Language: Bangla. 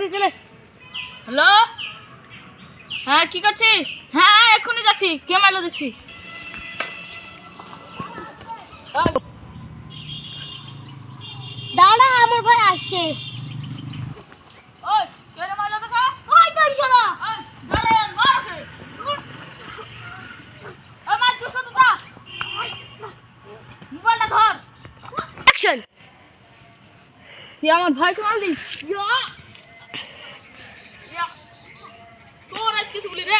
দিছিলে। হ্যালো, হ্যাঁ কি করছিস? হ্যাঁ এক্ষুনি যাচ্ছি, কে মারলো দেখছি। দাঁড়া, আমার ভাই আসছে। ওই কে রে মারলো তোকে? ওই তো শালা। দাঁড়া, মার ওকে। মার তুই শুধু যা, মোবাইলটা ধর। অ্যাকশন। তুই আমার ভাইকে মারলি? তোর আজকে বলি রে।